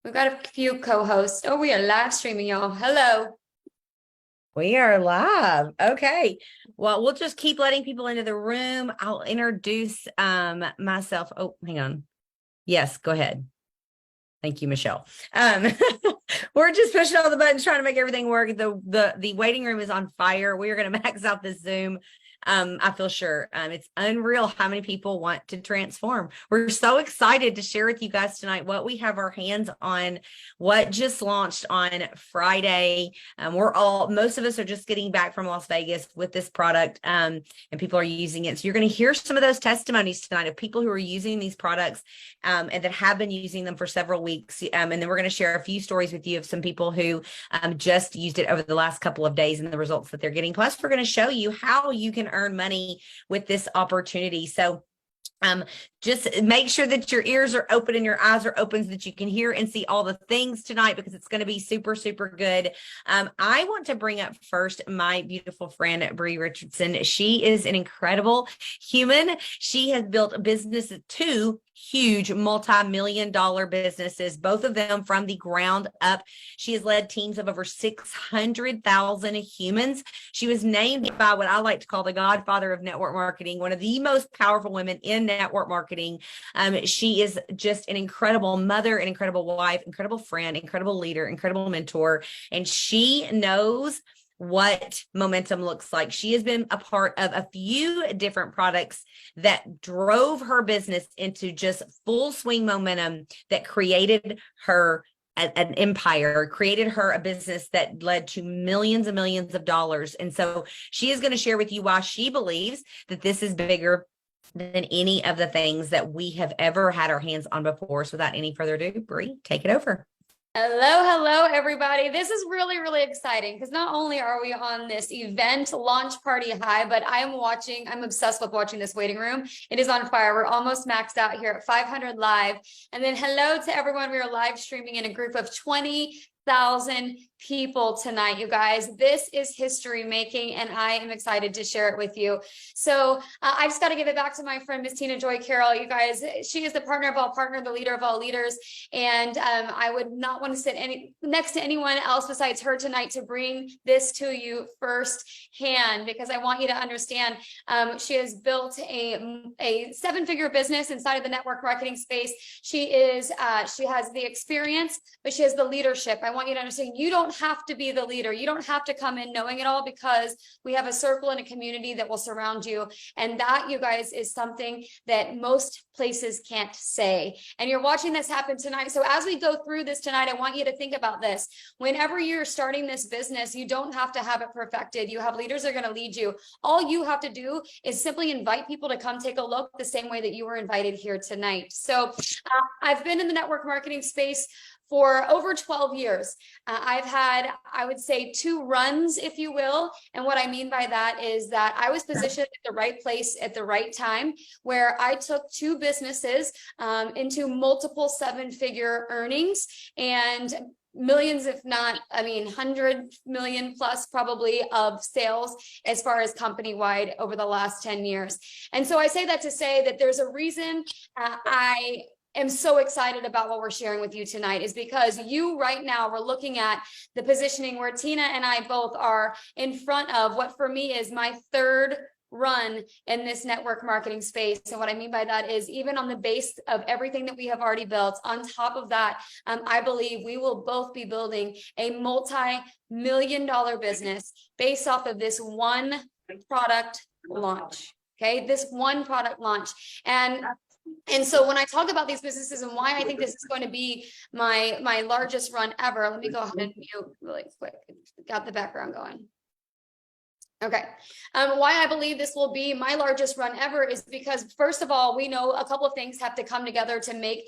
We've got a few co-hosts. Oh, we are live streaming, y'all. Hello. We are live. Okay. Well, we'll just keep letting people into the room. I'll introduce myself. Oh, hang on. Yes, go ahead. Thank you, Michelle. We're just pushing all the buttons, trying to make everything work. The waiting room is on fire. We are going to max out this Zoom. I feel sure. It's unreal how many people want to transform. We're so excited to share with you guys tonight what we have our hands on, what just launched on Friday. Most of us are just getting back from Las Vegas with this product, and people are using it. So you're going to hear some of those testimonies tonight of people who are using these products, and that have been using them for several weeks. And then we're going to share a few stories with you of some people who just used it over the last couple of days and the results that they're getting. Plus, we're going to show you how you can earn money with this opportunity. So just make sure that your ears are open and your eyes are open so that you can hear and see all the things tonight, because it's going to be super, super good. I want to bring up first my beautiful friend, Bree Richardson. She is an incredible human. She has built a business, two huge multi-million-dollar businesses, both of them from the ground up. She has led teams of over 600,000 humans. She was named by what I like to call the godfather of network marketing, one of the most powerful women in network marketing. She is just an incredible mother, an incredible wife, incredible friend, incredible leader, incredible mentor, and she knows what momentum looks like. She has been a part of a few different products that drove her business into just full swing momentum that created her an empire, created her a business that led to millions and millions of dollars. And so she is going to share with you why she believes that this is bigger than any of the things that we have ever had our hands on before. So without any further ado, Bree, take it over. Hello, everybody. This is really, really exciting because not only are we on this event launch party high, but I'm obsessed with watching this waiting room. It is on fire. We're almost maxed out here at 500 live. And then hello to everyone. We are live streaming in a group of 20,000 people tonight, you guys. This is history making, and I am excited to share it with you. So I just got to give it back to my friend, Miss Tina Joy Carroll. You guys, she is the partner of all partner, the leader of all leaders. And I would not want to sit next to anyone else besides her tonight to bring this to you firsthand, because I want you to understand she has built a seven-figure business inside of the network marketing space. She has the experience, but she has the leadership. I want you to understand you don't have to be the leader. You don't have to come in knowing it all, because we have a circle and a community that will surround you. And that, you guys, is something that most places can't say. And you're watching this happen tonight. So as we go through this tonight, I want you to think about this. Whenever you're starting this business, you don't have to have it perfected. You have leaders that are going to lead you. All you have to do is simply invite people to come take a look the same way that you were invited here tonight. So I've been in the network marketing space for over 12 years. I've had, I would say, two runs, if you will. And what I mean by that is that I was positioned at the right place at the right time, where I took two businesses into multiple seven-figure earnings and millions, if not, 100 million plus probably of sales as far as company-wide over the last 10 years. And so I say that to say that there's a reason I am so excited about what we're sharing with you tonight, is because you right now, we're looking at the positioning where Tina and I both are in front of what for me is my third run in this network marketing space. And what I mean by that is, even on the base of everything that we have already built, on top of that, I believe we will both be building a multi-million-dollar business based off of this one product launch. Okay, this one product launch. And so when I talk about these businesses and why I think this is going to be my largest run ever, let me go ahead and mute really quick. Got the background going. Okay. Why I believe this will be my largest run ever is because, first of all, we know a couple of things have to come together to make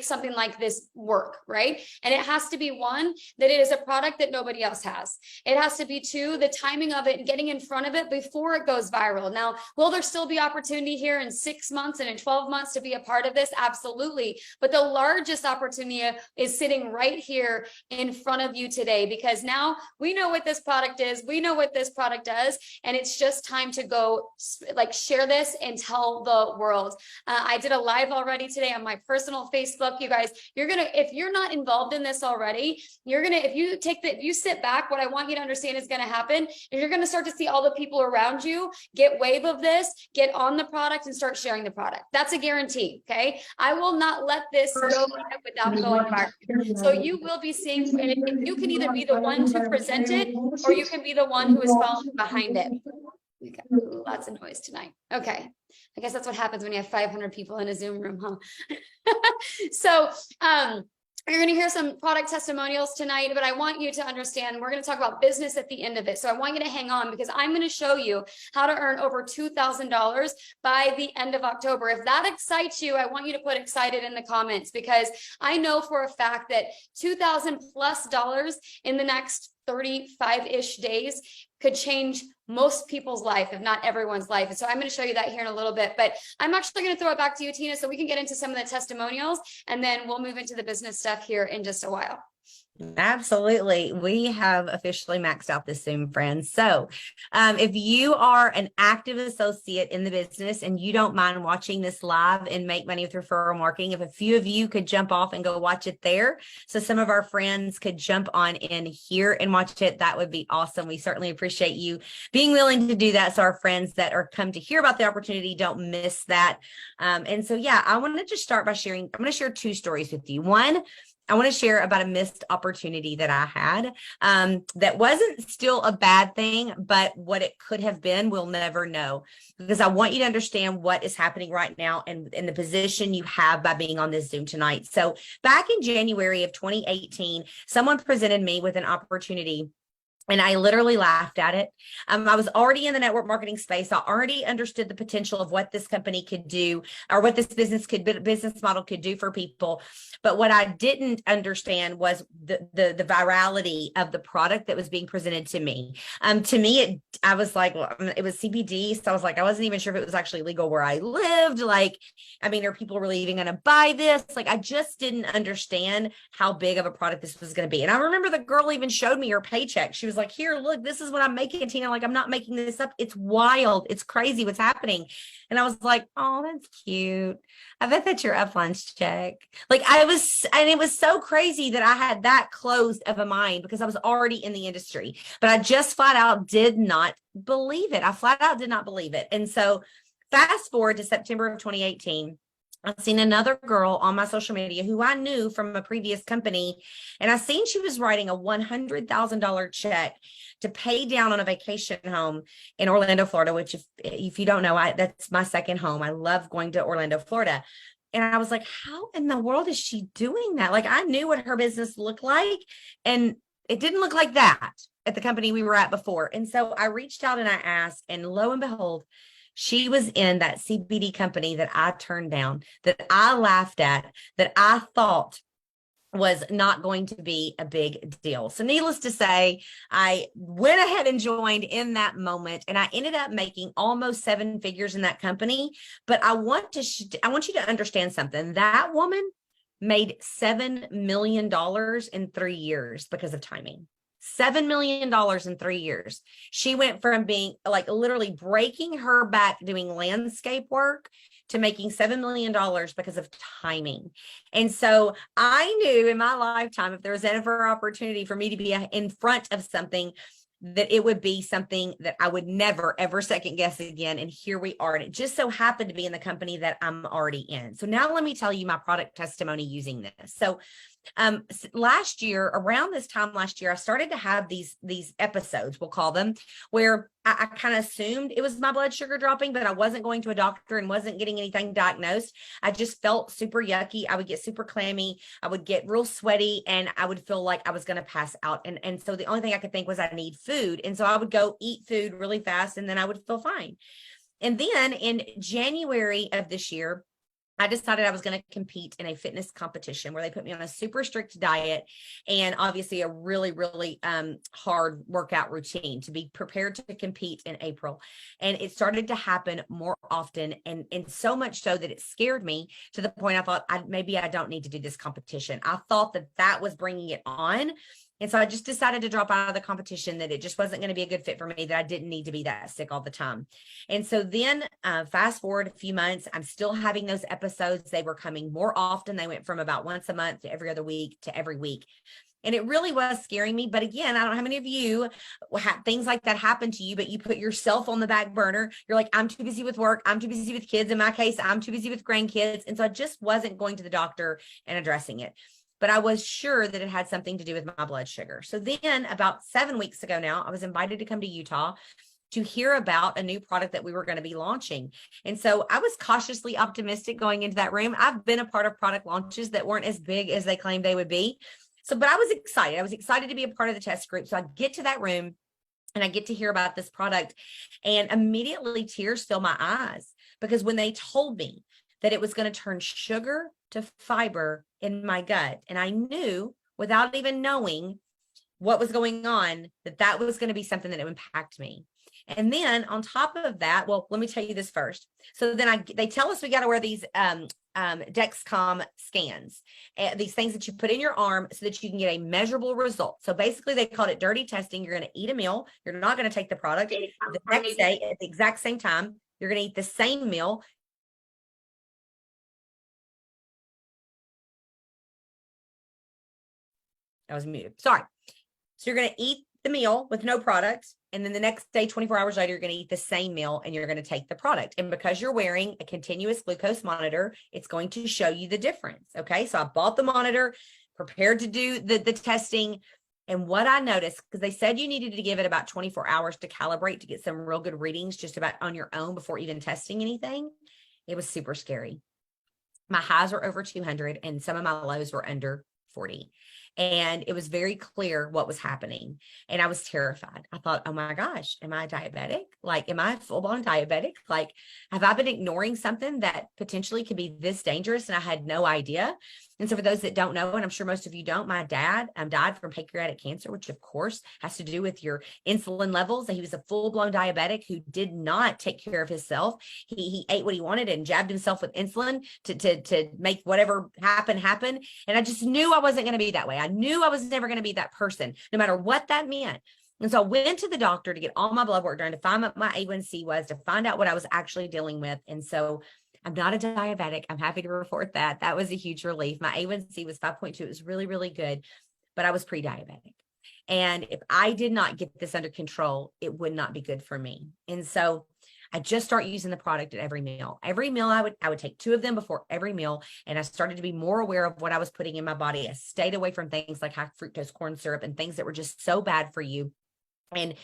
something like this work, right? And it has to be, one, that it is a product that nobody else has. It has to be, two, the timing of it and getting in front of it before it goes viral. Now, will there still be opportunity here in 6 months and in 12 months to be a part of this? Absolutely. But the largest opportunity is sitting right here in front of you today, because now we know what this product is. We know what this product does. And it's just time to go like share this and tell the world. I did a live already today on my personal Facebook. You guys, if you're not involved in this already, if you sit back, what I want you to understand is going to happen is you're going to start to see all the people around you get wave of this, get on the product and start sharing the product. That's a guarantee. Okay. I will not let this go without going viral. So you will be seeing, and you can either be the one to present it or you can be the one who is following behind it. We got lots of noise tonight. Okay. I guess that's what happens when you have 500 people in a Zoom room, huh? So, you're going to hear some product testimonials tonight, but I want you to understand, we're going to talk about business at the end of it. So I want you to hang on because I'm going to show you how to earn over $2,000 by the end of October. If that excites you, I want you to put excited in the comments because I know for a fact that $2,000+ in the next 35-ish days could change most people's life, if not everyone's life. And so I'm going to show you that here in a little bit, but I'm actually going to throw it back to you, Tina, so we can get into some of the testimonials and then we'll move into the business stuff here in just a while. Absolutely. We have officially maxed out this Zoom, friends. So if you are an active associate in the business and you don't mind watching this live and make money with referral marketing, if a few of you could jump off and go watch it there, so some of our friends could jump on in here and watch it, that would be awesome. We certainly appreciate you being willing to do that. So our friends that are come to hear about the opportunity don't miss that. And so, yeah, I want to just start by sharing. I'm going to share two stories with you. One, I want to share about a missed opportunity that I had that wasn't still a bad thing, but what it could have been, we'll never know, because I want you to understand what is happening right now and the position you have by being on this Zoom tonight. So back in January of 2018, someone presented me with an opportunity and I literally laughed at it. I was already in the network marketing space. I already understood the potential of what this company could do or what this business model could do for people. But what I didn't understand was the virality of the product that was being presented to me. I was like, well, it was CBD. So I was like, I wasn't even sure if it was actually legal where I lived. Like, I mean, are people really even going to buy this? Like, I just didn't understand how big of a product this was going to be. And I remember the girl even showed me her paycheck. She was like, here, look, this is what I'm making, Tina. Like, I'm not making this up. It's wild. It's crazy what's happening. And I was like, oh, that's cute. I bet that's your up-lunch check. Like and it was so crazy that I had that closed of a mind because I was already in the industry, but I just flat out did not believe it. I flat out did not believe it. And so fast forward to September of 2018, I've seen another girl on my social media who I knew from a previous company, and I seen she was writing a $100,000 check to pay down on a vacation home in Orlando, Florida, which if you don't know, that's my second home. I love going to Orlando, Florida. And I was like, how in the world is she doing that? Like, I knew what her business looked like, and it didn't look like that at the company we were at before. And so I reached out and I asked, and lo and behold, she was in that CBD company that I turned down, that I laughed at, that I thought was not going to be a big deal. So needless to say, I went ahead and joined in that moment, and I ended up making almost 7 figures in that company. But I want you to understand something. That woman made $7 million in 3 years because of timing. $7 million in 3 years. She went from being like literally breaking her back doing landscape work to making $7 million because of timing. And so I knew in my lifetime, if there was ever an opportunity for me to be in front of something, that it would be something that I would never, ever second guess again. And here we are. And it just so happened to be in the company that I'm already in. So now let me tell you my product testimony using this. So last year, around this time last year, I started to have these episodes, we'll call them, where I kind of assumed it was my blood sugar dropping, but I wasn't going to a doctor and wasn't getting anything diagnosed. I just felt super yucky. I would get super clammy. I would get real sweaty, and I would feel like I was going to pass out. And so the only thing I could think was I need food. And so I would go eat food really fast, and then I would feel fine. And then in January of this year, I decided I was going to compete in a fitness competition where they put me on a super strict diet and obviously a really, really hard workout routine to be prepared to compete in April. And it started to happen more often, and so much so that it scared me to the point I thought maybe I don't need to do this competition. I thought that was bringing it on. And so I just decided to drop out of the competition, that it just wasn't going to be a good fit for me, that I didn't need to be that sick all the time. And so then fast forward a few months, I'm still having those episodes. They were coming more often. They went from about once a month to every other week to every week. And it really was scaring me. But again, I don't know how many of you have things like that happen to you, but you put yourself on the back burner. You're like, I'm too busy with work. I'm too busy with kids. In my case, I'm too busy with grandkids. And so I just wasn't going to the doctor and addressing it. But I was sure that it had something to do with my blood sugar. So then about 7 weeks ago now, I was invited to come to Utah to hear about a new product that we were going to be launching. And so I was cautiously optimistic going into that room. I've been a part of product launches that weren't as big as they claimed they would be. So, but I was excited. I was excited to be a part of the test group. So I get to that room and I get to hear about this product, and immediately tears fill my eyes, because when they told me that it was going to turn sugar to fiber in my gut, and I knew without even knowing what was going on that that was going to be something that would impact me. And then on top of that, well, let me tell you this first. So then they tell us we got to wear these Dexcom scans, these things that you put in your arm so that you can get a measurable result. So basically they called it dirty testing. You're going to eat a meal. You're not going to take the product. The next day at the exact same time, you're going to eat the same meal. I was muted. Sorry. So you're going to eat the meal with no product. And then the next day, 24 hours later, you're going to eat the same meal and you're going to take the product. And because you're wearing a continuous glucose monitor, it's going to show you the difference. Okay. So I bought the monitor, prepared to do the testing. And what I noticed, because they said you needed to give it about 24 hours to calibrate to get some real good readings just about on your own before even testing anything. It was super scary. My highs were over 200 and some of my lows were under 40. And it was very clear what was happening. And I was terrified. I thought, oh my gosh, am I diabetic? Like, am I full-blown diabetic? Like, have I been ignoring something that potentially could be this dangerous? And I had no idea. And so for those that don't know, and I'm sure most of you don't, my dad died from pancreatic cancer, which of course has to do with your insulin levels. And he was a full-blown diabetic who did not take care of himself. He ate what he wanted and jabbed himself with insulin to make whatever happen. And I just knew I wasn't going to be that way. I knew I was never going to be that person, no matter what that meant. And so I went to the doctor to get all my blood work done, to find what my A1C was, to find out what I was actually dealing with. And so I'm not a diabetic. I'm happy to report that. That was a huge relief. My A1C was 5.2. It was really, really good, but I was pre-diabetic. And if I did not get this under control, it would not be good for me. And so I just start using the product at every meal. Every meal I would take 2 of them before every meal. And I started to be more aware of what I was putting in my body. I stayed away from things like high fructose corn syrup and things that were just so bad for you. And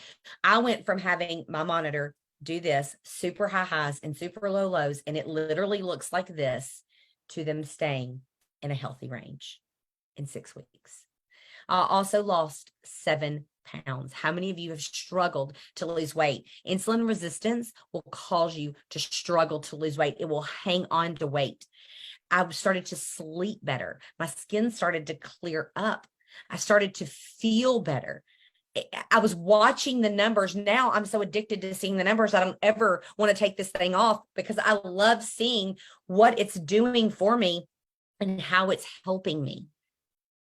I went from having my monitor do this super high highs and super low lows, and it literally looks like this, to them staying in a healthy range in 6 weeks. I also lost 7 pounds. How many of you have struggled to lose weight? Insulin resistance will cause you to struggle to lose weight. It will hang on to weight. I started to sleep better. My skin started to clear up. I started to feel better. I was watching the numbers. Now I'm so addicted to seeing the numbers. I don't ever want to take this thing off, because I love seeing what it's doing for me and how it's helping me.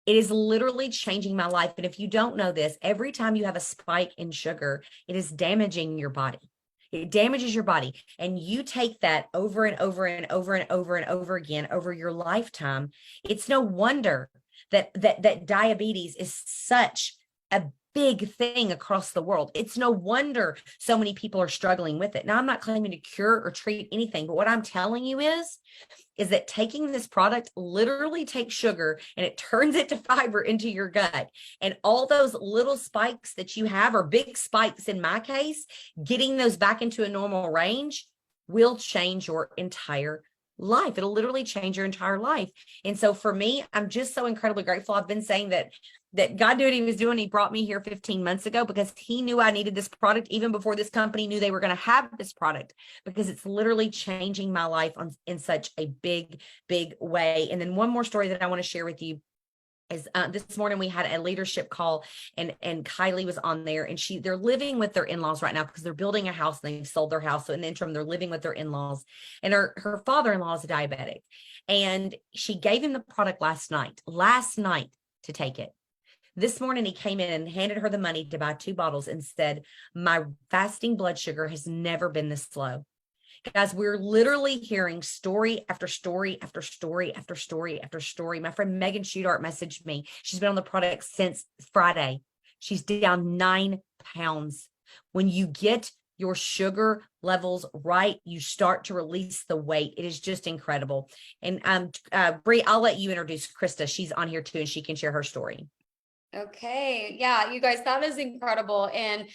It is literally changing my life. And if you don't know this, every time you have a spike in sugar, it is damaging your body. It damages your body. And you take that over and over and over and over and over again over your lifetime. It's no wonder that diabetes is such a big thing across the world. It's no wonder so many people are struggling with it. Now, I'm not claiming to cure or treat anything, but what I'm telling you is that taking this product literally takes sugar and it turns it to fiber into your gut. And all those little spikes that you have, or big spikes in my case, getting those back into a normal range will change your entire life. It'll literally change your entire life. And so for me, I'm just so incredibly grateful. I've been saying that God knew what he was doing. He brought me here 15 months ago because he knew I needed this product even before this company knew they were going to have this product, because it's literally changing my life in such a big, big way. And then one more story that I want to share with you is this morning we had a leadership call, and Kylie was on there, and they're living with their in-laws right now because they're building a house and they've sold their house. So in the interim, they're living with their in-laws, and her father-in-law is a diabetic, and she gave him the product last night to take it. This morning, he came in and handed her the money to buy 2 bottles and said, my fasting blood sugar has never been this low. Guys, we're literally hearing story after story after story after story after story. My friend Megan Shudart messaged me. She's been on the product since Friday. She's down 9 pounds. When you get your sugar levels right, you start to release the weight. It is just incredible. And Bree, I'll let you introduce Krista. She's on here too, and she can share her story. Okay. Yeah, you guys, that is incredible. And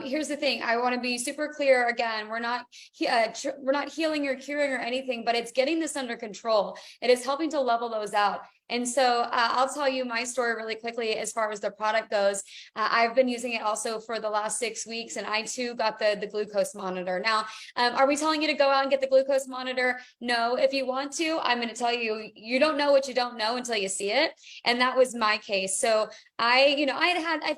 here's the thing. I want to be super clear again. We're not healing or curing or anything, but it's getting this under control. It is helping to level those out. And so I'll tell you my story really quickly as far as the product goes. I've been using it also for the last 6 weeks, and I too got the glucose monitor. Now, are we telling you to go out and get the glucose monitor? No. If you want to, I'm going to tell you, you don't know what you don't know until you see it. And that was my case. So I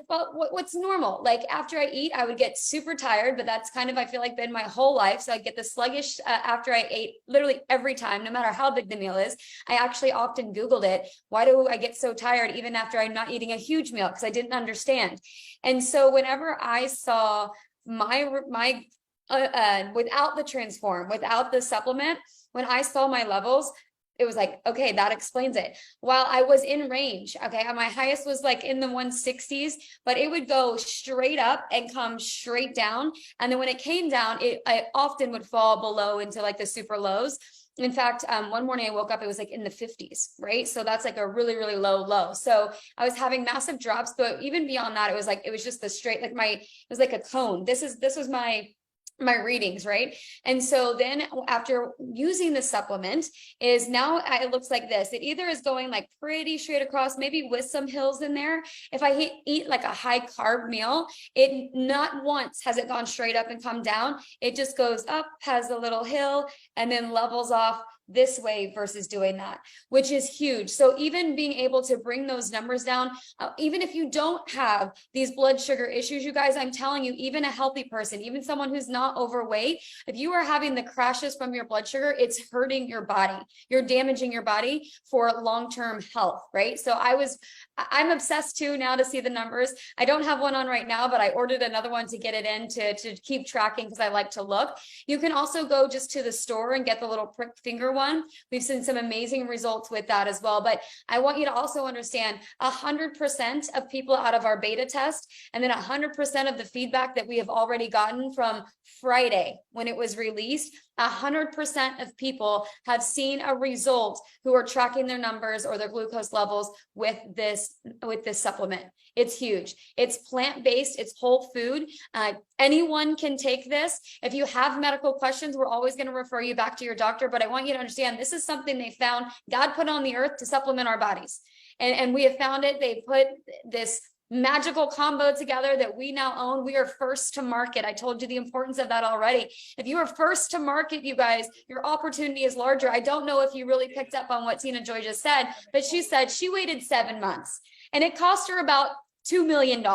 felt what's normal. Like after I eat, I would get super tired, but that's kind of, I feel like, been my whole life. So I get the sluggish after I ate literally every time, no matter how big the meal is. I actually often Googled it. Why do I get so tired even after I'm not eating a huge meal? Because I didn't understand. And so whenever I saw my without the transform, without the supplement, when I saw my levels, it was like, okay, that explains it. While I was in range, okay, my highest was like in the 160s, but it would go straight up and come straight down. And then when it came down, I often would fall below into like the super lows. In fact, one morning I woke up, it was like in the 50s, right? So that's like a really, really low. So I was having massive drops, but even beyond that, it was just the straight, like it was like a cone. This was my readings, right? And so then after using the supplement is now it looks like this. It either is going like pretty straight across, maybe with some hills in there. If I eat like a high carb meal, it not once has it gone straight up and come down. It just goes up, has a little hill, and then levels off this way versus doing that, which is huge. So even being able to bring those numbers down, even if you don't have these blood sugar issues, you guys, I'm telling you, even a healthy person, even someone who's not overweight, if you are having the crashes from your blood sugar, it's hurting your body. You're damaging your body for long-term health, right? So I'm obsessed too now to see the numbers. I don't have one on right now, but I ordered another one to get it in to keep tracking because I like to look. You can also go just to the store and get the little prick finger one. We've seen some amazing results with that as well. But I want you to also understand 100% of people out of our beta test, and then 100% of the feedback that we have already gotten from Friday when it was released, 100% of people have seen a result who are tracking their numbers or their glucose levels with this supplement. It's huge. It's plant-based. It's whole food. Anyone can take this. If you have medical questions, we're always going to refer you back to your doctor. But I want you to understand this is something they found God put on the earth to supplement our bodies. And we have found it. They put this magical combo together that we now own. We are first to market. I told you the importance of that already. If you are first to market, you guys, your opportunity is larger. I don't know if you really picked up on what Tina Joy just said, but she said she waited 7 months and it cost her about $2 million.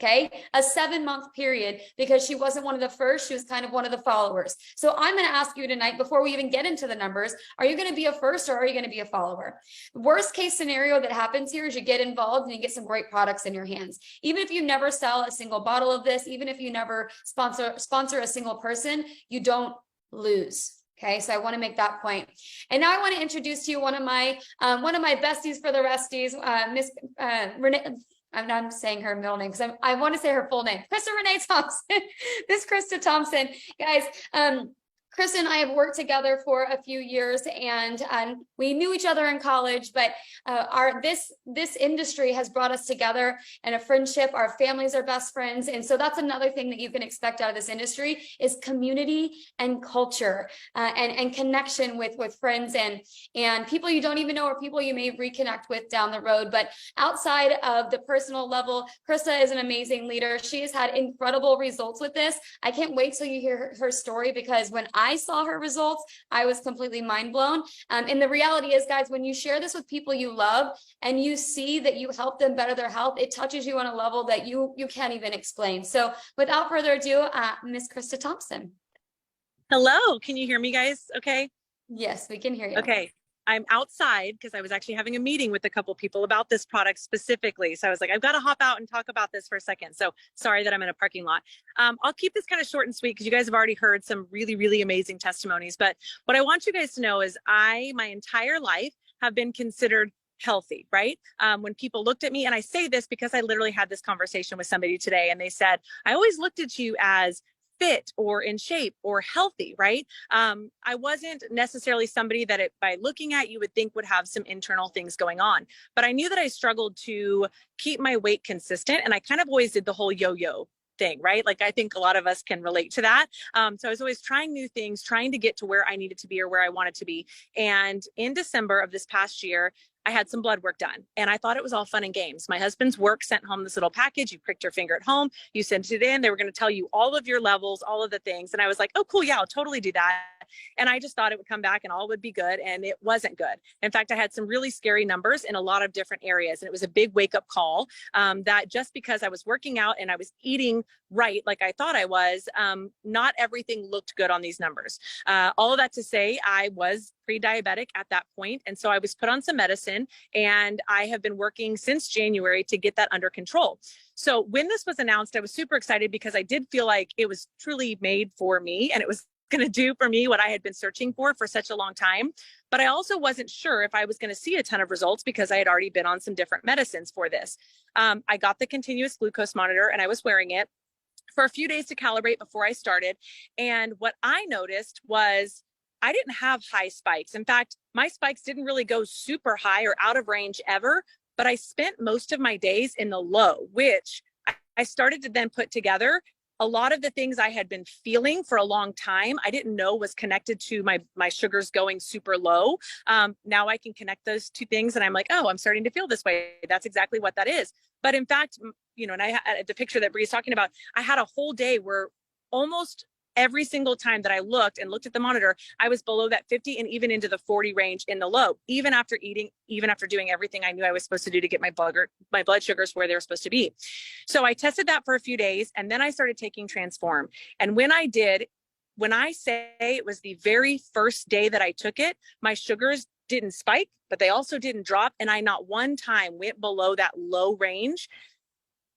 Okay, a 7-month period because she wasn't one of the first. She was kind of one of the followers. So I'm going to ask you tonight, before we even get into the numbers, are you going to be a first or are you going to be a follower? Worst case scenario that happens here is you get involved and you get some great products in your hands. Even if you never sell a single bottle of this, even if you never sponsor a single person, you don't lose. Okay, so I want to make that point. And now I want to introduce to you one of my besties for the resties, Miss Renee. I'm saying her middle name because I want to say her full name. Krista Renee Thompson. Miss Krista Thompson. Guys, Krista and I have worked together for a few years and we knew each other in college, but this industry has brought us together in a friendship. Our families are best friends. And so that's another thing that you can expect out of this industry is community and culture and connection with friends and people you don't even know or people you may reconnect with down the road. But outside of the personal level, Krista is an amazing leader. She has had incredible results with this. I can't wait till you hear her story because when I saw her results, I was completely mind blown. And the reality is, guys, when you share this with people you love and you see that you help them better their health, it touches you on a level that you can't even explain. So without further ado, Miss Krista Thompson. Hello, can you hear me guys? Okay. Yes, we can hear you. Okay. I'm outside because I was actually having a meeting with a couple people about this product specifically. So I was like, I've got to hop out and talk about this for a second. So sorry that I'm in a parking lot. I'll keep this kind of short and sweet because you guys have already heard some really, really amazing testimonies. But what I want you guys to know is my entire life have been considered healthy, right? When people looked at me, and I say this because I literally had this conversation with somebody today, and they said, I always looked at you as fit or in shape or healthy, right? I wasn't necessarily somebody that by looking at you would think would have some internal things going on, but I knew that I struggled to keep my weight consistent. And I kind of always did the whole yo-yo thing, right? Like I think a lot of us can relate to that. So I was always trying new things, trying to get to where I needed to be or where I wanted to be. And in December of this past year, I had some blood work done and I thought it was all fun and games. My husband's work sent home this little package. You pricked your finger at home, you sent it in. They were going to tell you all of your levels, all of the things. And I was like, oh, cool. Yeah, I'll totally do that. And I just thought it would come back and all would be good. And it wasn't good. In fact, I had some really scary numbers in a lot of different areas. And it was a big wake up call that just because I was working out and I was eating right, like I thought I was, not everything looked good on these numbers. All of that to say, I was pre-diabetic at that point. And so I was put on some medicine and I have been working since January to get that under control. So when this was announced, I was super excited because I did feel like it was truly made for me and it was going to do for me what I had been searching for such a long time. But I also wasn't sure if I was going to see a ton of results because I had already been on some different medicines for this. I got the continuous glucose monitor and I was wearing it for a few days to calibrate before I started. And what I noticed was I didn't have high spikes. In fact, my spikes didn't really go super high or out of range ever, but I spent most of my days in the low, which I started to then put together a lot of the things I had been feeling for a long time. I didn't know was connected to my sugars going super low. Now I can connect those two things and I'm like, oh, I'm starting to feel this way. That's exactly what that is. But in fact, and I had the picture that Bree's talking about, I had a whole day where almost every single time that I looked at the monitor, I was below that 50 and even into the 40 range in the low, even after eating, even after doing everything I knew I was supposed to do to get my blood sugars where they were supposed to be. So I tested that for a few days and then I started taking Transform. And when I say it was the very first day that I took it, my sugars didn't spike, but they also didn't drop. And I not one time went below that low range.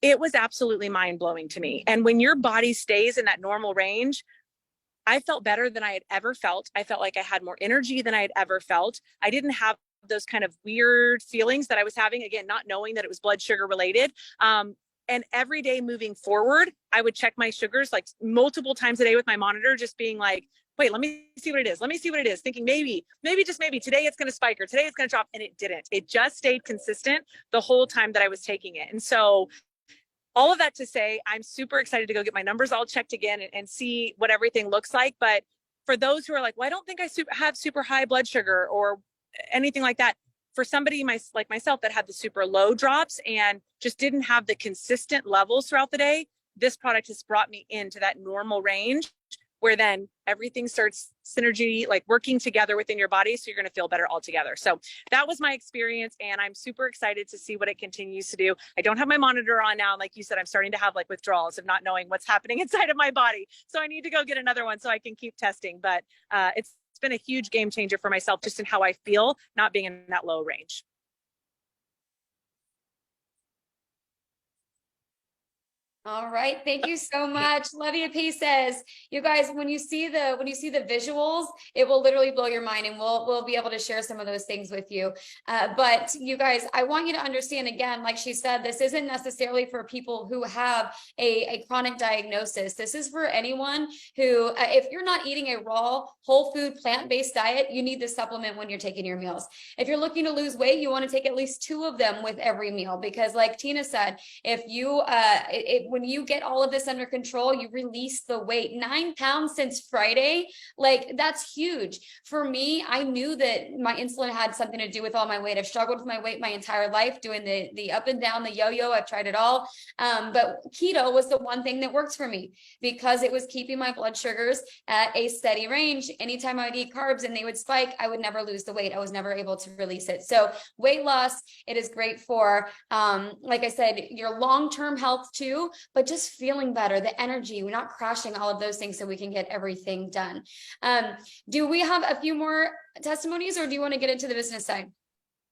It was absolutely mind-blowing to me. And when your body stays in that normal range, I felt better than I had ever felt. I felt like I had more energy than I had ever felt. I didn't have those kind of weird feelings that I was having, again, not knowing that it was blood sugar related. And every day moving forward, I would check my sugars like multiple times a day with my monitor, just being like, wait, let me see what it is. Let me see what it is. Thinking maybe just maybe today it's going to spike or today it's going to drop. And it didn't. It just stayed consistent the whole time that I was taking it. And so all of that to say, I'm super excited to go get my numbers all checked again and see what everything looks like. But for those who are like, well, I don't think I have super high blood sugar or anything like that. For somebody like myself that had the super low drops and just didn't have the consistent levels throughout the day, this product has brought me into that normal range where then everything starts synergy, like working together within your body. So you're going to feel better altogether. So that was my experience. And I'm super excited to see what it continues to do. I don't have my monitor on now. Like you said, I'm starting to have like withdrawals of not knowing what's happening inside of my body. So I need to go get another one so I can keep testing. But it's been a huge game changer for myself, just in how I feel, not being in that low range. All right, thank you so much. Levia P says, you guys, when you see the visuals, it will literally blow your mind, and we'll be able to share some of those things with you. But you guys, I want you to understand again, like she said, this isn't necessarily for people who have a chronic diagnosis. This is for anyone who, if you're not eating a raw, whole food, plant-based diet, you need this supplement when you're taking your meals. If you're looking to lose weight, you want to take at least 2 of them with every meal, because like Tina said, if you when you get all of this under control, you release the weight. 9 pounds since Friday, like that's huge. For me, I knew that my insulin had something to do with all my weight. I've struggled with my weight my entire life, doing the up and down, the yo-yo. I've tried it all. But keto was the one thing that works for me because it was keeping my blood sugars at a steady range. Anytime I would eat carbs and they would spike, I would never lose the weight. I was never able to release it. So weight loss, it is great for, like I said, your long-term health too. but just feeling better, the energy, we're not crashing, all of those things, so we can get everything done. Do we have a few more testimonies, or do you want to get into the business side?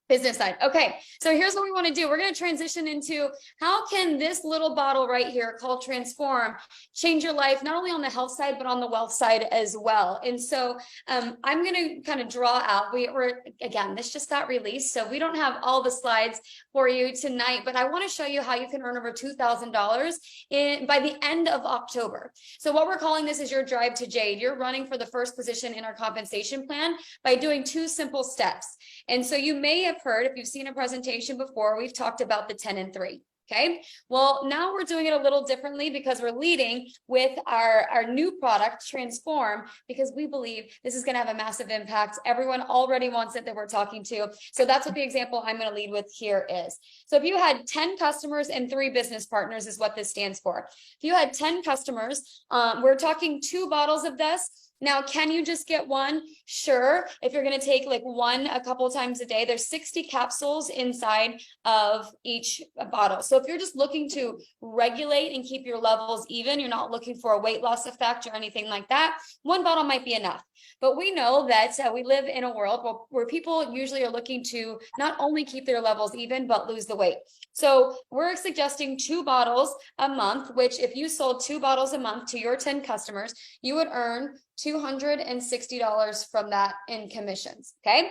Business side. Okay, so here's what we want to do. We're going to transition into how can this little bottle right here called Transform change your life, not only on the health side, but on the wealth side as well. And so I'm going to kind of draw out, we're again, this just got released, so we don't have all the slides for you tonight, but I want to show you how you can earn over $2,000 by the end of October. So what we're calling this is your drive to Jade. You're running for the first position in our compensation plan by doing 2 simple steps. And so you may have heard, if you've seen a presentation before, we've talked about the 10 and 3. Okay, well, now we're doing it a little differently because we're leading with our new product, Transform, because we believe this is going to have a massive impact. Everyone already wants it that we're talking to. So that's what the example I'm going to lead with here is. So if you had 10 customers and 3 business partners is what this stands for. If you had 10 customers, we're talking 2 bottles of this. Now, can you just get one? Sure. If you're going to take like one a couple of times a day, there's 60 capsules inside of each bottle. So if you're just looking to regulate and keep your levels even, you're not looking for a weight loss effect or anything like that, one bottle might be enough. But we know that we live in a world where people usually are looking to not only keep their levels even, but lose the weight. So we're suggesting 2 bottles a month, which if you sold 2 bottles a month to your 10 customers, you would earn $260 from that in commissions. Okay.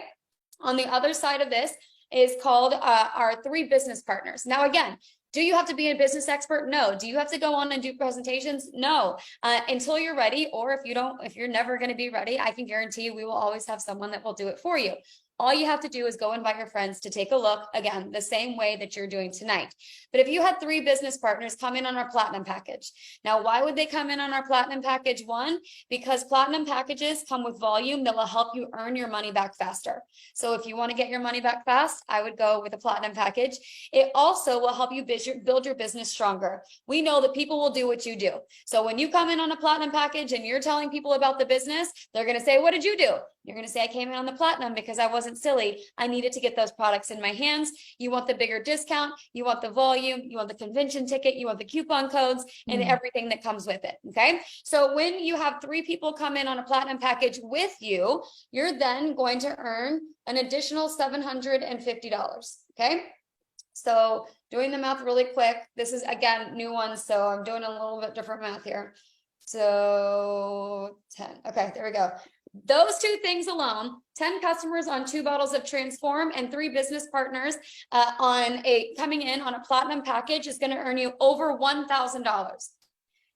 On the other side of this is called our 3 business partners. Now, again, do you have to be a business expert? No. Do you have to go on and do presentations? No. Until you're ready, or if you're never going to be ready, I can guarantee you we will always have someone that will do it for you. All you have to do is go invite your friends to take a look, again, the same way that you're doing tonight. But if you had 3 business partners come in on our platinum package. Now, why would they come in on our platinum package? 1, because platinum packages come with volume that will help you earn your money back faster. So if you want to get your money back fast, I would go with a platinum package. It also will help you build your business stronger. We know that people will do what you do. So when you come in on a platinum package and you're telling people about the business, they're going to say, what did you do? You're going to say, I came in on the platinum because I wasn't silly. I needed to get those products in my hands. You want the bigger discount. You want the volume. You want the convention ticket. You want the coupon codes and everything that comes with it. Okay. So when you have 3 people come in on a platinum package with you, you're then going to earn an additional $750. Okay. So doing the math really quick, this is again, new one. So I'm doing a little bit different math here. So 10. Okay, there we go. Those 2 things alone, 10 customers on 2 bottles of Transform and 3 business partners coming in on a platinum package is going to earn you over $1,000.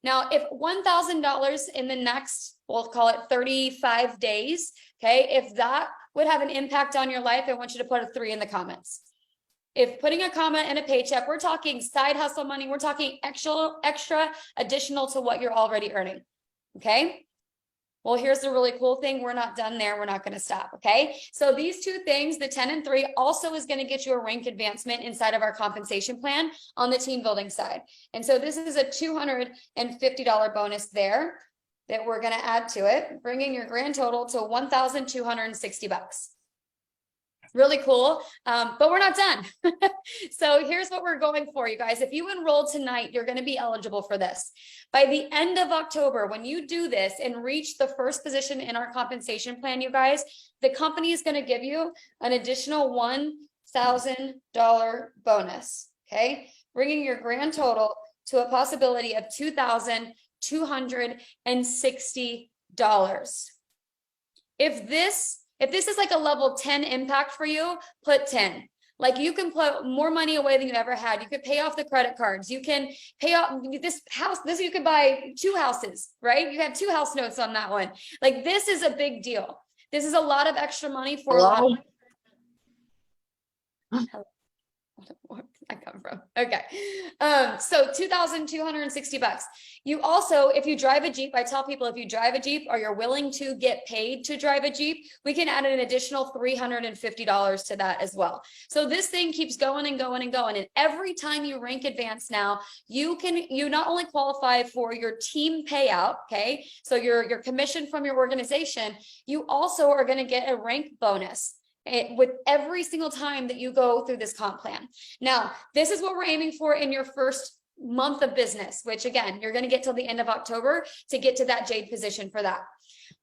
Now, if $1,000 in the next, we'll call it 35 days, okay, if that would have an impact on your life, I want you to put a 3 in the comments. If putting a comma in a paycheck, we're talking side hustle money, we're talking extra additional to what you're already earning, okay? Well, here's the really cool thing. We're not done there. We're not going to stop. Okay. So these 2 things, the 10 and 3 also is going to get you a rank advancement inside of our compensation plan on the team building side. And so this is a $250 bonus there that we're going to add to it, bringing your grand total to $1,260. Really cool. But we're not done. So here's what we're going for, you guys. If you enroll tonight, you're going to be eligible for this. By the end of October, when you do this and reach the first position in our compensation plan, you guys, the company is going to give you an additional $1,000 bonus. Okay. Bringing your grand total to a possibility of $2,260. If this is like a level 10 impact for you, put 10. Like you can put more money away than you ever had. You could pay off the credit cards. You can pay off this house. You could buy 2 houses, right? You have 2 house notes on that one. Like this is a big deal. This is a lot of extra money for a lot of. Where did I come from? Okay. So $2,260. You also, if you drive a Jeep, I tell people if you drive a Jeep or you're willing to get paid to drive a Jeep, we can add an additional $350 to that as well. So this thing keeps going and going and going. And every time you rank advance now, you not only qualify for your team payout, okay? So your commission from your organization, you also are going to get a rank bonus with every single time that you go through this comp plan. Now, this is what we're aiming for in your first month of business, which again, you're going to get till the end of October to get to that jade position for that.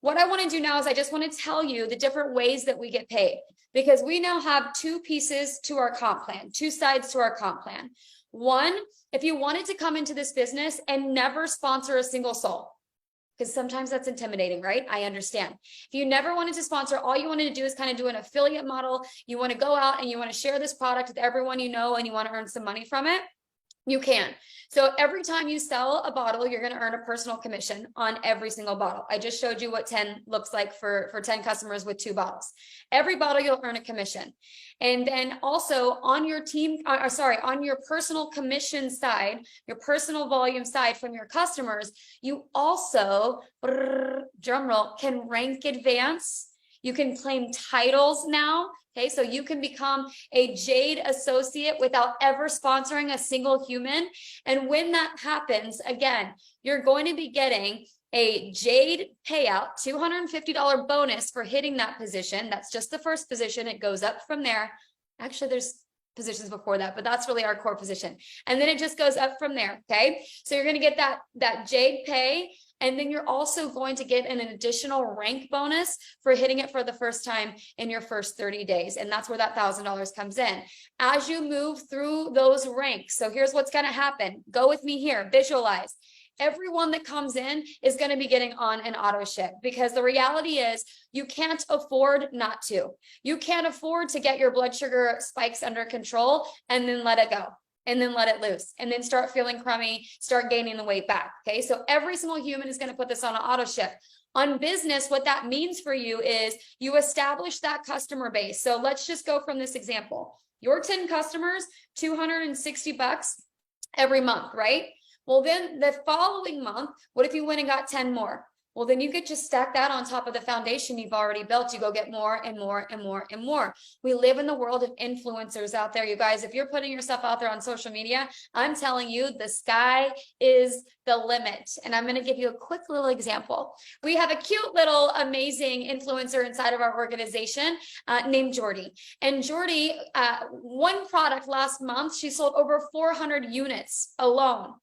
What I want to do now is I just want to tell you the different ways that we get paid, because we now have two pieces to our comp plan, two sides to our comp plan. One, if you wanted to come into this business and never sponsor a single soul, because sometimes that's intimidating, right? I understand. If you never wanted to sponsor, all you wanted to do is kind of do an affiliate model. You want to go out and you want to share this product with everyone you know, and you want to earn some money from it, you can. So every time you sell a bottle, you're going to earn a personal commission on every single bottle. I just showed you what 10 looks like for 10 customers with 2 bottles. Every bottle you'll earn a commission. And then also on your team, on your personal commission side, your personal volume side from your customers, you also, drum roll, can rank advance. You can claim titles now. Okay, so you can become a Jade associate without ever sponsoring a single human. And when that happens, again, you're going to be getting a Jade payout, $250 bonus for hitting that position. That's just the first position. It goes up from there. Actually, there's positions before that, but that's really our core position. And then it just goes up from there. Okay, so you're going to get that Jade pay. And then you're also going to get an additional rank bonus for hitting it for the first time in your first 30 days. And that's where that $1,000 comes in. As you move through those ranks, so here's what's going to happen. Go with me here, visualize. Everyone that comes in is going to be getting on an auto ship, because the reality is you can't afford not to. You can't afford to get your blood sugar spikes under control and then let it go. And then let it loose, and then start feeling crummy, start gaining the weight back. Okay, so every single human is going to put this on an auto ship. On business, what that means for you is you establish that customer base. So let's just go from this example. Your 10 customers, $260 every month, right? Well, then the following month, what if you went and got 10 more? Well, then you could just stack that on top of the foundation you've already built. You go get more and more and more and more. We live in the world of influencers out there, you guys. If you're putting yourself out there on social media, I'm telling you, the sky is the limit. And I'm going to give you a quick little example. We have a cute little amazing influencer inside of our organization named Jordy. And Jordy, one product last month, she sold over 400 units alone.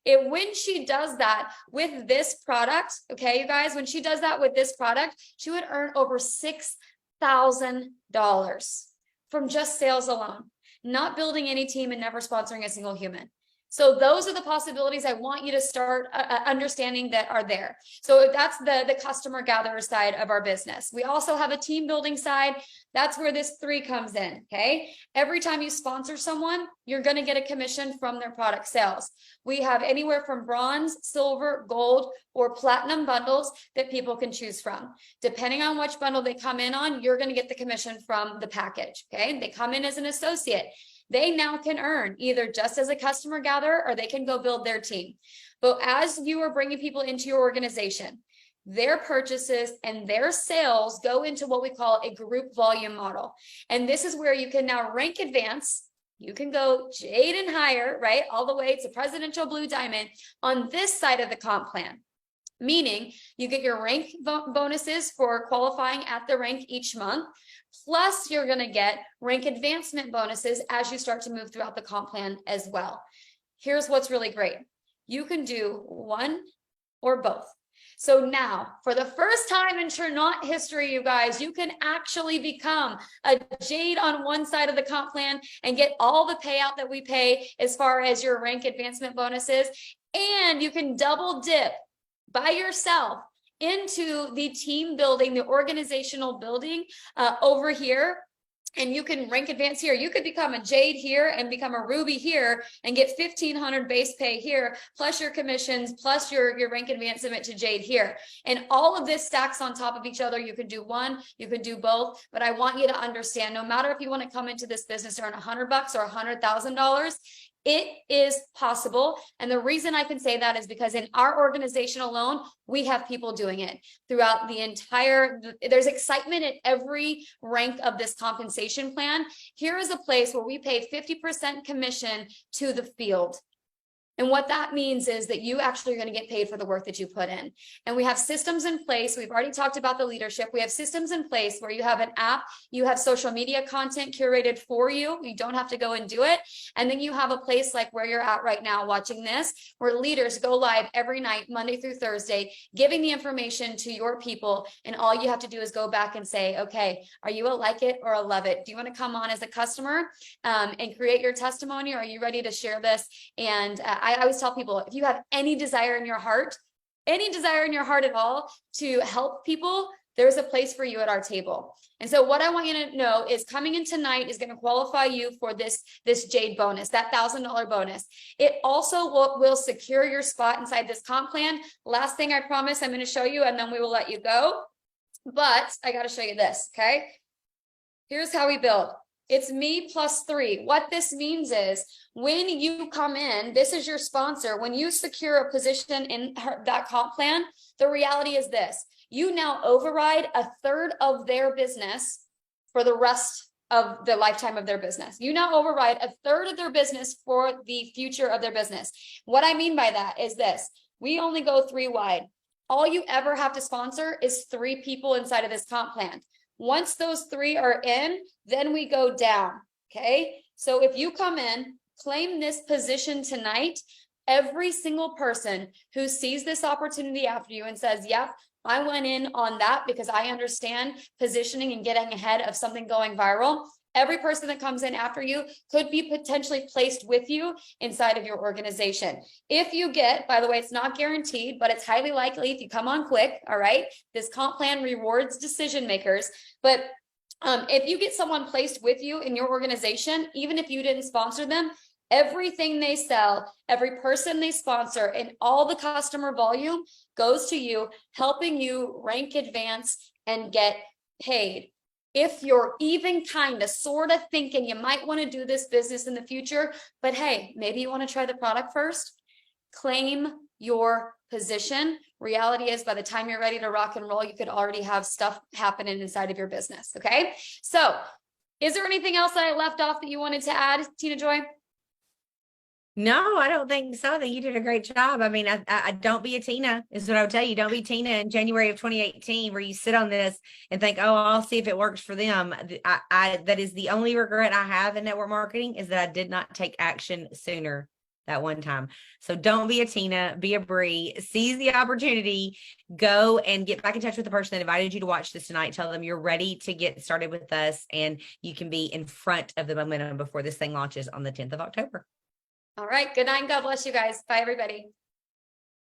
When she does that with this product, okay, you guys, when she does that with this product, she would earn over $6,000 from just sales alone, not building any team and never sponsoring a single human. So those are the possibilities I want you to start understanding that are there. So that's the customer gatherer side of our business. We also have a team building side. That's where this 3 comes in, okay? Every time you sponsor someone, you're going to get a commission from their product sales. We have anywhere from bronze, silver, gold, or platinum bundles that people can choose from. Depending on which bundle they come in on, you're going to get the commission from the package, okay? They come in as an associate. They now can earn either just as a customer gatherer, or they can go build their team. But as you are bringing people into your organization, their purchases and their sales go into what we call a group volume model. And this is where you can now rank advance. You can go Jade and higher, right? All the way to Presidential Blue Diamond on this side of the comp plan. Meaning you get your rank bonuses for qualifying at the rank each month. Plus, you're going to get rank advancement bonuses as you start to move throughout the comp plan as well. Here's what's really great. You can do one or both. So now, for the first time in Chernot history, you guys, you can actually become a Jade on one side of the comp plan and get all the payout that we pay as far as your rank advancement bonuses. And you can double dip by yourself into the team building, the organizational building over here. And you can rank advance here. You could become a Jade here and become a Ruby here and get 1,500 base pay here, plus your commissions, plus your rank advancement to Jade here. And all of this stacks on top of each other. You could do one, you could do both, but I want you to understand, no matter if you want to come into this business to earn $100 or $100,000, it is possible. And the reason I can say that is because in our organization alone, we have people doing it throughout the entire, there's excitement at every rank of this compensation plan. Here is a place where we pay 50% commission to the field. And what that means is that you actually are going to get paid for the work that you put in. And we have systems in place. We've already talked about the leadership. We have systems in place where you have an app, you have social media content curated for you. You don't have to go and do it. And then you have a place like where you're at right now watching this, where leaders go live every night, Monday through Thursday, giving the information to your people. And all you have to do is go back and say, okay, are you a like it or a love it? Do you want to come on as a customer and create your testimony? Or are you ready to share this? And I always tell people, if you have any desire in your heart at all to help people, there's a place for you at our table. And so what I want you to know is coming in tonight is going to qualify you for this Jade bonus, that $1,000 bonus. It also will secure your spot inside this comp plan. Last thing I promise I'm going to show you, and then we will let you go. But I got to show you this. Okay. Here's how we build. It's me plus 3. What this means is when you come in, this is your sponsor. When you secure a position in that comp plan, the reality is this: you now override a third of their business for the rest of the lifetime of their business. You now override a third of their business for the future of their business. What I mean by that is this: we only go 3 wide. All you ever have to sponsor is 3 people inside of this comp plan. Once those 3 are in, then we go down. Okay. So if you come in, claim this position tonight, every single person who sees this opportunity after you and says, yep, I went in on that because I understand positioning and getting ahead of something going viral. Every person that comes in after you could be potentially placed with you inside of your organization. If you get, by the way, it's not guaranteed, but it's highly likely if you come on quick, all right? This comp plan rewards decision makers. But if you get someone placed with you in your organization, even if you didn't sponsor them, everything they sell, every person they sponsor, and all the customer volume goes to you, helping you rank, advance, and get paid. If you're even kind of sort of thinking you might want to do this business in the future, but hey, maybe you want to try the product first, claim your position. Reality is, by the time you're ready to rock and roll, you could already have stuff happening inside of your business. Okay. So is there anything else that I left off that you wanted to add, Tina Joy? No, I don't think so. I think you did a great job. I mean, I don't be a Tina is what I would tell you. Don't be Tina in January of 2018, where you sit on this and think, oh, I'll see if it works for them. That is the only regret I have in network marketing, is that I did not take action sooner that one time. So don't be a Tina, be a Bree, seize the opportunity, go and get back in touch with the person that invited you to watch this tonight. Tell them you're ready to get started with us, and you can be in front of the momentum before this thing launches on the 10th of October. All right. Good night. God bless you guys. Bye, everybody.